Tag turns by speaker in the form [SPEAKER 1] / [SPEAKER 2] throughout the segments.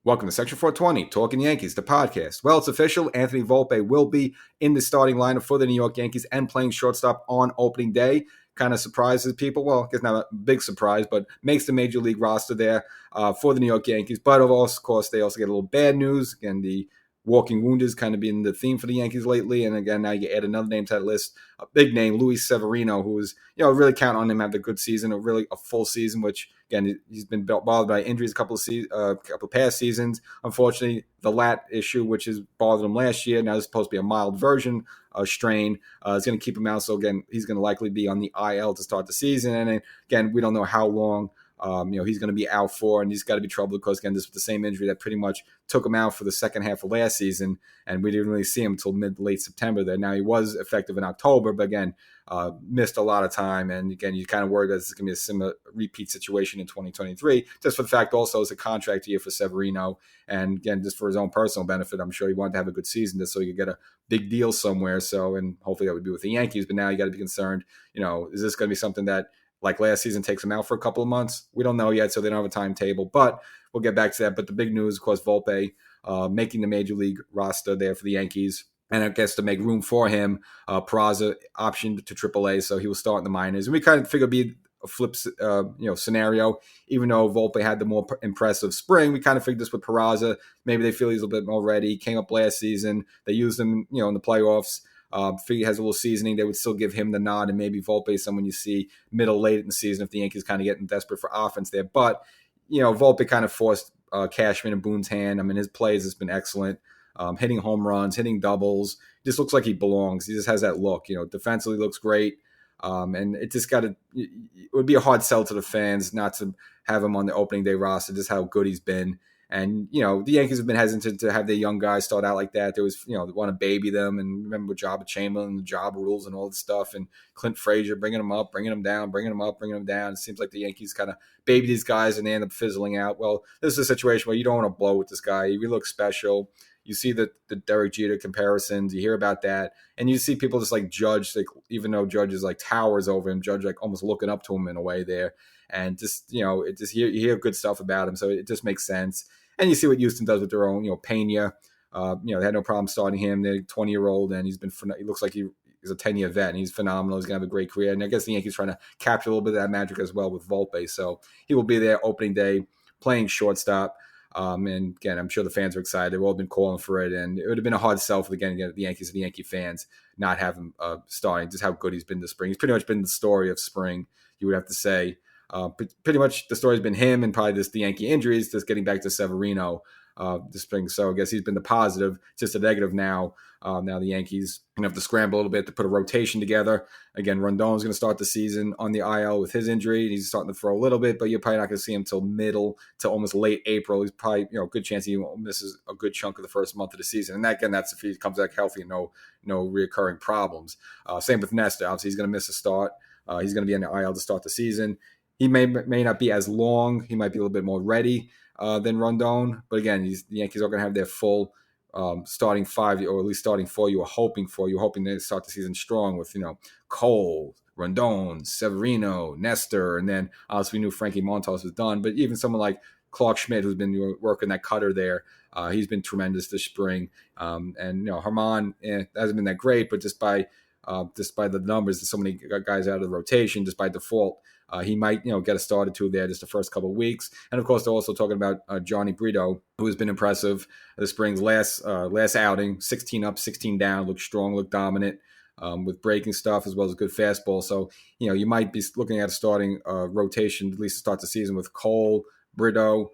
[SPEAKER 1] Welcome to Section 420, Talkin Yankees, the podcast. Well, it's official. Anthony Volpe will be in the starting lineup for the New York Yankees and playing shortstop on opening day. Kind of surprises people. Well, I guess not a big surprise, but makes the Major League roster there for the New York Yankees. But of course, they also get a little bad news. Again, the walking wounded kind of been the theme for the Yankees lately. And again, now you add another name to that list, a big name, Luis Severino, who is, really counting on him to have a good season, a full season, which again, he's been bothered by injuries a couple of past seasons. Unfortunately, the lat issue, which has bothered him last year, now is supposed to be a mild version strain, is going to keep him out. So again, he's going to likely be on the IL to start the season. And again, we don't know how long he's going to be out for, and he's got to be troubled because, again, this was the same injury that pretty much took him out for the second half of last season, and we didn't really see him until late September there. Now, he was effective in October, but again, missed a lot of time, and again, you're kind of worried that this is going to be a similar repeat situation in 2023, just for the fact also it's a contract year for Severino, and again, just for his own personal benefit, I'm sure he wanted to have a good season just so he could get a big deal somewhere, and hopefully that would be with the Yankees, but now you got to be concerned, is this going to be something that like last season takes him out for a couple of months? We don't know yet, so they don't have a timetable, but we'll get back to that. But the big news, of course, Volpe making the Major League roster there for the Yankees. And I guess to make room for him, Peraza optioned to AAA, so he will start in the minors. And we kind of figured it'd be a flip scenario. Even though Volpe had the more impressive spring, we kind of figured this with Peraza. Maybe they feel he's a little bit more ready. Came up last season. They used him, in the playoffs. Figure he has a little seasoning. They would still give him the nod, and maybe Volpe is someone you see middle, late in the season if the Yankees kind of getting desperate for offense there. But, Volpe kind of forced Cashman and Boone's hand. I mean, his plays has been excellent. Hitting home runs, hitting doubles. Just looks like he belongs. He just has that look. Defensively looks great. And it just it would be a hard sell to the fans not to have him on the opening day roster, just how good he's been. And, the Yankees have been hesitant to have their young guys start out like that. There was, they want to baby them. And remember with Jabba Chamberlain, the job rules and all this stuff. And Clint Frazier bringing them up, bringing them down, bringing them up, bringing them down. It seems like the Yankees kind of baby these guys and they end up fizzling out. Well, this is a situation where you don't want to blow with this guy. He really looks special. You see the Derek Jeter comparisons. You hear about that. And you see people just like Judge, like, even though Judge is like towers over him, Judge like almost looking up to him in a way there. And just, you hear good stuff about him. So it just makes sense. And you see what Houston does with their own, Pena. They had no problem starting him. They're 20-year-old, and he looks like he's a 10-year vet, and he's phenomenal. He's going to have a great career. And I guess the Yankees trying to capture a little bit of that magic as well with Volpe. So he will be there opening day playing shortstop. And again, I'm sure the fans are excited. They've all been calling for it. And it would have been a hard sell for the Yankees and the Yankee fans not have him starting, just how good he's been this spring. He's pretty much been the story of spring, you would have to say. Pretty much the story's been him and probably the Yankee injuries, just getting back to Severino this spring. So I guess he's been the positive, just a negative now. Now the Yankees going to have to scramble a little bit to put a rotation together. Again, Rondon's going to start the season on the IL with his injury. He's starting to throw a little bit, but you're probably not going to see him till middle to almost late April. He's probably, good chance he misses a good chunk of the first month of the season. And that's if he comes back healthy and no reoccurring problems. Same with Nestor. Obviously, he's going to miss a start. He's going to be on the IL to start the season. He may not be as long. He might be a little bit more ready than Rondon. But again, the Yankees are going to have their full starting five, or at least starting four you were hoping for. You're hoping they start the season strong with, Cole, Rondon, Severino, Nestor. And then obviously we knew Frankie Montas was done. But even someone like Clark Schmidt, who's been working that cutter there, he's been tremendous this spring. And, Herman hasn't been that great, but just by the numbers, there's so many guys out of the rotation, just by default, he might, get a start or two there just the first couple of weeks. And of course, they're also talking about Johnny Brito, who has been impressive this spring's last outing, 16 up, 16 down, looked strong, looked dominant with breaking stuff as well as a good fastball. So, you might be looking at a starting rotation, at least to start the season, with Cole, Brito,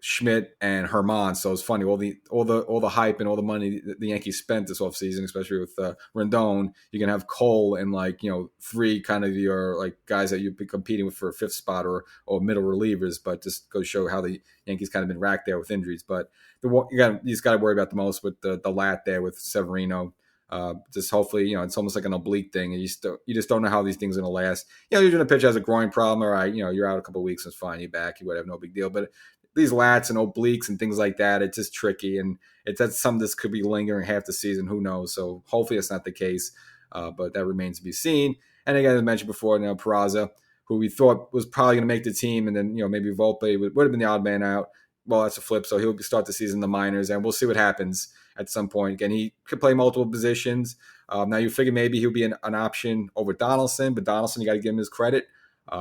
[SPEAKER 1] Schmidt, and Herman. So it's funny, all the hype and all the money the Yankees spent this offseason, especially with Rendon, you can have Cole and three kind of your guys that you'd be competing with for a fifth spot or middle relievers, but just goes to show how the Yankees kind of been racked there with injuries. But you just got to worry about the most with the lat there with Severino. Just hopefully, it's almost like an oblique thing, and you just don't know how these things are going to last. You're going to pitch has a groin problem, all right, you're out a couple of weeks, it's fine, you're back, you would have no big deal. But these lats and obliques and things like that, it's just tricky, and that's something this could be lingering half the season. Who knows? So hopefully it's not the case, but that remains to be seen. And again, as I mentioned before, Peraza, who we thought was probably going to make the team, and then maybe Volpe would have been the odd man out. well, that's a flip. So he'll start the season in the minors, and we'll see what happens at some point. Again, he could play multiple positions. Now you figure maybe he'll be an option over Donaldson, but Donaldson, you got to give him his credit.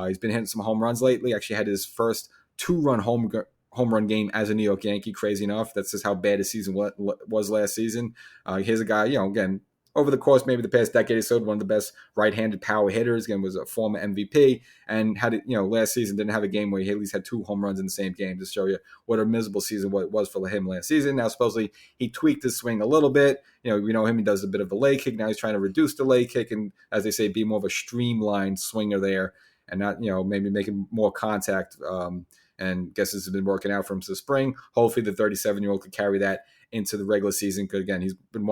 [SPEAKER 1] He's been hitting some home runs lately. Actually had his first 2-run home run game as a New York Yankee. Crazy enough. That's just how bad his season was last season. Here's a guy, again, over the course maybe the past decade or so, one of the best right-handed power hitters. Again, was a former MVP, and had it, last season didn't have a game where he at least had 2 home runs in the same game, to show you what a miserable season what it was for him last season. Now supposedly he tweaked his swing a little bit. We know him, he does a bit of a leg kick. Now he's trying to reduce the leg kick and, as they say, be more of a streamlined swinger there, and not maybe making more contact. And guess this has been working out for him since spring. Hopefully the 37-year-old could carry that into the regular season. Because again, he's been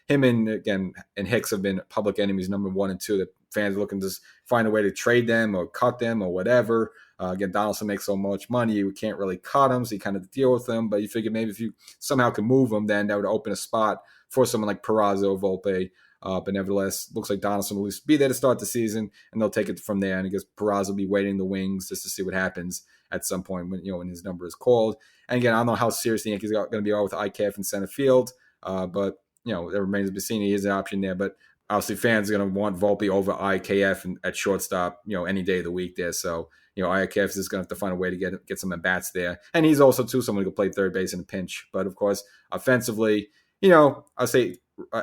[SPEAKER 1] him and Hicks have been public enemies number 1 and 2. That fans are looking to find a way to trade them or cut them or whatever. Again, Donaldson makes so much money, you can't really cut him, so you kind of deal with them. But you figure maybe if you somehow can move him, then that would open a spot for someone like Peraza or Volpe. But nevertheless, looks like Donaldson will at least be there to start the season, and they'll take it from there. And I guess Peraza will be waiting in the wings just to see what happens at some point when his number is called. And again, I don't know how serious the Yankees are going to be with IKF in center field, but it remains to be seen. He is an option there, but obviously fans are going to want Volpe over IKF at shortstop, any day of the week there. So IKF is going to have to find a way to get some at bats there, and he's also too someone who can play third base in a pinch. But of course, offensively, I'll say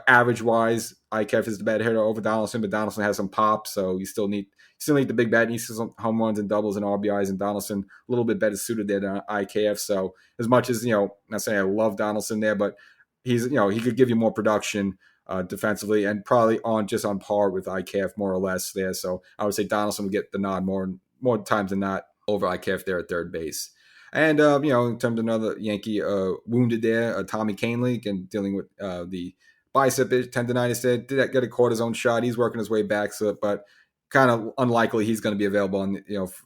[SPEAKER 1] average wise, IKF is the better hitter over Donaldson, but Donaldson has some pop, so you still need the big bat. He needs some home runs and doubles and RBIs, and Donaldson a little bit better suited there than IKF. So as much as not saying I love Donaldson there, but he's he could give you more production defensively, and probably on par with IKF more or less there. So I would say Donaldson would get the nod more times than not over IKF there at third base. And in terms of another Yankee wounded there, Tommy Kahnle, and dealing with the bicep tendonitis there, did get a cortisone shot. He's working his way back, but kind of unlikely he's going to be available on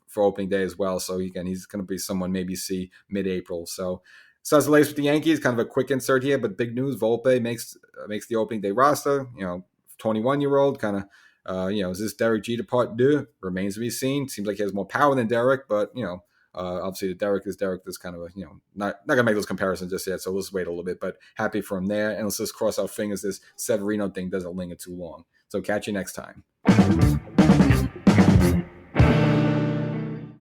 [SPEAKER 1] for opening day as well. So he's going to be someone maybe see mid-April. So that's the latest with the Yankees. Kind of a quick insert here, but big news: Volpe makes the opening day roster. 21-year-old kind of. Is this Derek Jeter part 2? Remains to be seen. Seems like he has more power than Derek, but obviously Derek is Derek. There's kind of a not gonna make those comparisons just yet. So let's wait a little bit. But happy for him there, and let's just cross our fingers this Severino thing doesn't linger too long. So catch you next time.